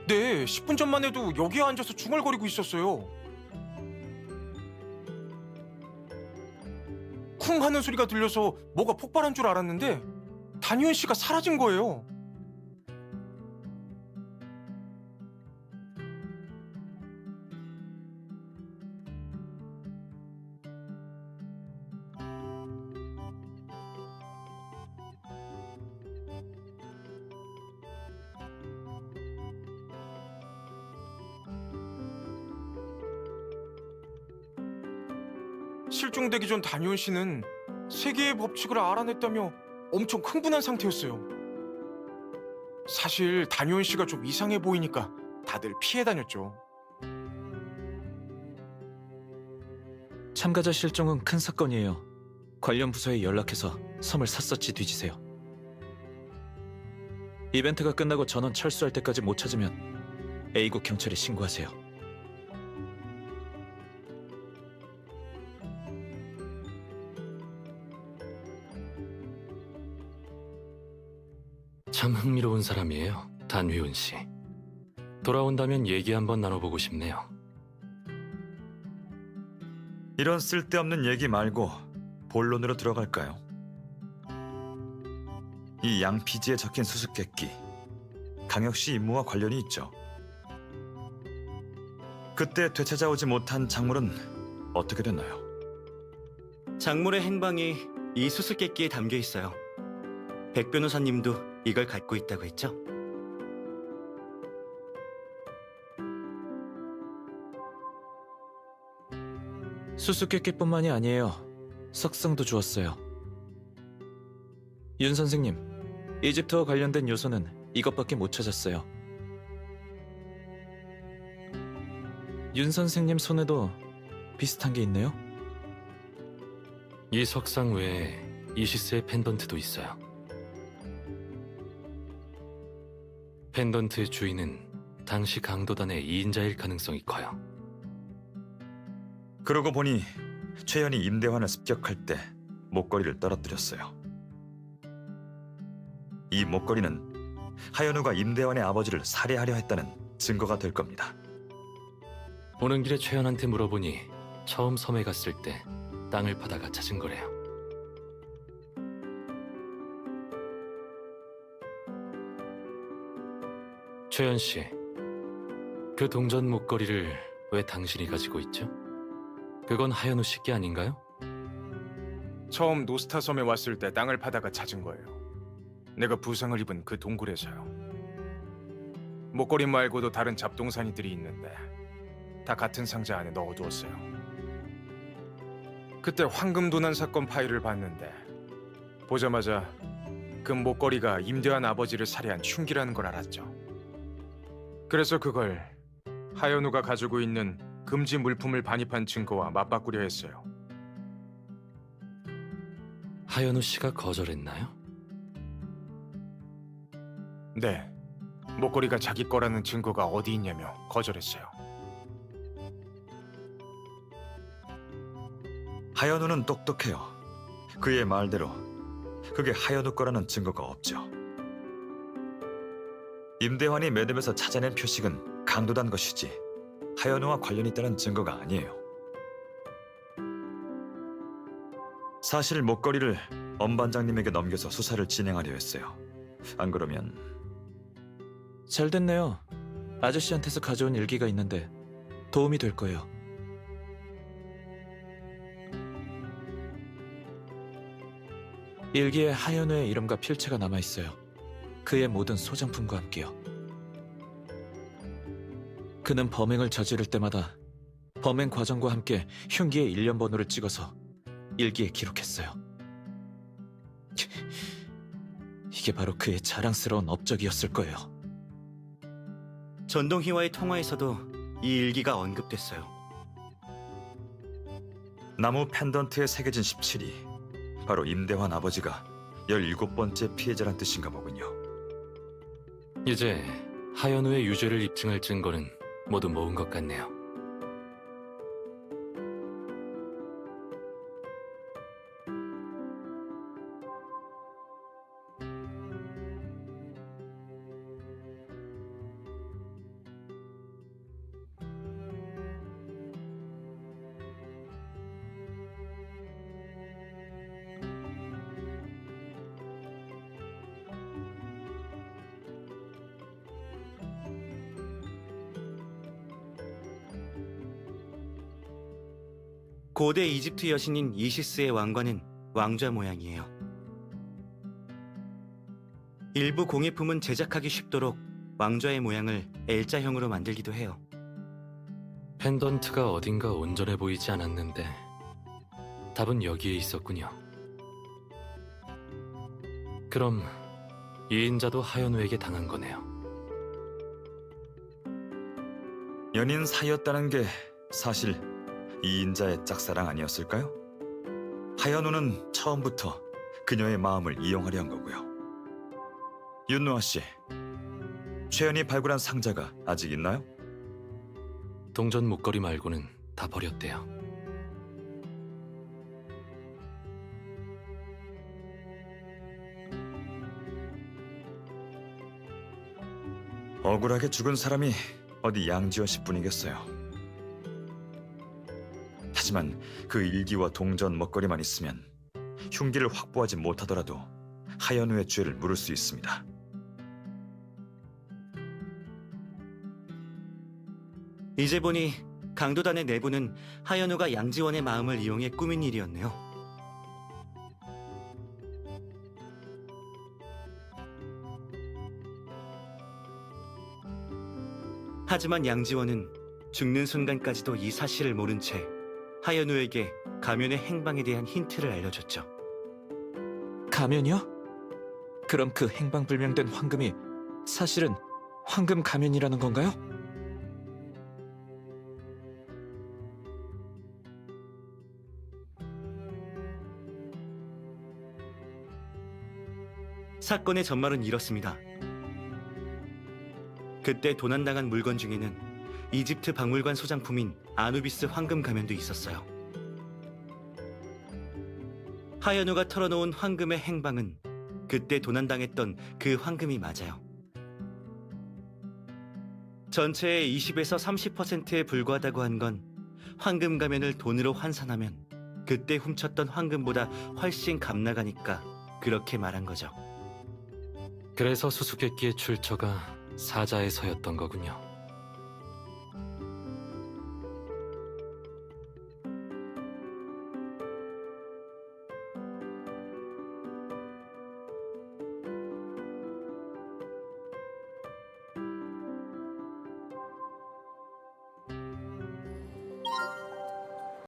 네, 10분 전만 해도 여기에 앉아서 중얼거리고 있었어요. 쿵 하는 소리가 들려서 뭐가 폭발한 줄 알았는데 단유현 씨가 사라진 거예요. 실종되기 전 단유현 씨는 세계의 법칙을 알아냈다며 엄청 흥분한 상태였어요. 사실 단유현 씨가 좀 이상해 보이니까 다들 피해 다녔죠. 참가자 실종은 큰 사건이에요. 관련 부서에 연락해서 섬을 샅샅이 뒤지세요. 이벤트가 끝나고 전원 철수할 때까지 못 찾으면 A국 경찰에 신고하세요. 참 흥미로운 사람이에요, 단휘훈 씨. 돌아온다면 얘기 한번 나눠보고 싶네요. 이런 쓸데없는 얘기 말고 본론으로 들어갈까요? 이 양피지에 적힌 수수께끼, 강혁씨 임무와 관련이 있죠. 그때 되찾아오지 못한 작물은 어떻게 됐나요? 작물의 행방이 이 수수께끼에 담겨 있어요. 백 변호사님도 이걸 갖고 있다고 했죠? 수수께끼뿐만이 아니에요. 석상도 주었어요. 윤 선생님, 이집트와 관련된 요소는 이것밖에 못 찾았어요. 윤 선생님 손에도 비슷한 게 있네요? 이 석상 외에 이시스의 펜던트도 있어요. 펜던트의 주인은 당시 강도단의 2인자일 가능성이 커요. 그러고 보니 최연이 임대환을 습격할 때 목걸이를 떨어뜨렸어요. 이 목걸이는 하연우가 임대환의 아버지를 살해하려 했다는 증거가 될 겁니다. 오는 길에 최연한테 물어보니 처음 섬에 갔을 때 땅을 파다가 찾은 거래요. 최연 씨, 그 동전 목걸이를 왜 당신이 가지고 있죠? 그건 하연우 씨께 아닌가요? 처음 노스타 섬에 왔을 때 땅을 파다가 찾은 거예요. 내가 부상을 입은 그 동굴에서요. 목걸이 말고도 다른 잡동사니들이 있는데 다 같은 상자 안에 넣어두었어요. 그때 황금 도난 사건 파일을 봤는데 보자마자 그 목걸이가 임대한 아버지를 살해한 흉기라는 걸 알았죠. 그래서 그걸 하연우가 가지고 있는 금지 물품을 반입한 증거와 맞바꾸려 했어요. 하연우 씨가 거절했나요? 네, 목걸이가 자기 거라는 증거가 어디 있냐며 거절했어요. 하연우는 똑똑해요. 그의 말대로 그게 하연우 거라는 증거가 없죠. 임대환이 매듭에서 찾아낸 표식은 강도단 것이지 하연우와 관련이 있다는 증거가 아니에요. 사실 목걸이를 엄 반장님에게 넘겨서 수사를 진행하려 했어요. 안 그러면 잘 됐네요. 아저씨한테서 가져온 일기가 있는데 도움이 될 거예요. 일기에 하연우의 이름과 필체가 남아있어요. 그의 모든 소장품과 함께요. 그는 범행을 저지를 때마다 범행 과정과 함께 흉기의 일련 번호를 찍어서 일기에 기록했어요. 이게 바로 그의 자랑스러운 업적이었을 거예요. 전동희와의 통화에서도 이 일기가 언급됐어요. 나무 펜던트에 새겨진 17이 바로 임대환 아버지가 17번째 피해자란 뜻인가 보군요. 이제 하연우의 유죄를 입증할 증거는 모두 모은 것 같네요. 고대 이집트 여신인 이시스의 왕관은 왕좌 모양이에요. 일부 공예품은 제작하기 쉽도록 왕좌의 모양을 L자형으로 만들기도 해요. 펜던트가 어딘가 온전해 보이지 않았는데 답은 여기에 있었군요. 그럼 이인자도 하연우에게 당한 거네요. 연인 사이였다는 게 사실 이인자의 짝사랑 아니었을까요? 하연우는 처음부터 그녀의 마음을 이용하려 한 거고요. 윤노아 씨, 최연이 발굴한 상자가 아직 있나요? 동전 목걸이 말고는 다 버렸대요. 억울하게 죽은 사람이 어디 양지원 씨뿐이겠어요. 하지만 그 일기와 동전 먹거리만 있으면 흉기를 확보하지 못하더라도 하연우의 죄를 물을 수 있습니다. 이제 보니 강도단의 내부는 하연우가 양지원의 마음을 이용해 꾸민 일이었네요. 하지만 양지원은 죽는 순간까지도 이 사실을 모른 채 하연우에게 가면의 행방에 대한 힌트를 알려줬죠. 가면이요? 그럼 그 행방불명된 황금이 사실은 황금 가면이라는 건가요? 사건의 전말은 이렇습니다. 그때 도난당한 물건 중에는 이집트 박물관 소장품인 아누비스 황금 가면도 있었어요. 하연우가 털어놓은 황금의 행방은 그때 도난당했던 그 황금이 맞아요. 전체의 20에서 30%에 불과하다고 한 건 황금 가면을 돈으로 환산하면 그때 훔쳤던 황금보다 훨씬 값나가니까 그렇게 말한 거죠. 그래서 수수께끼의 출처가 사자에서였던 거군요.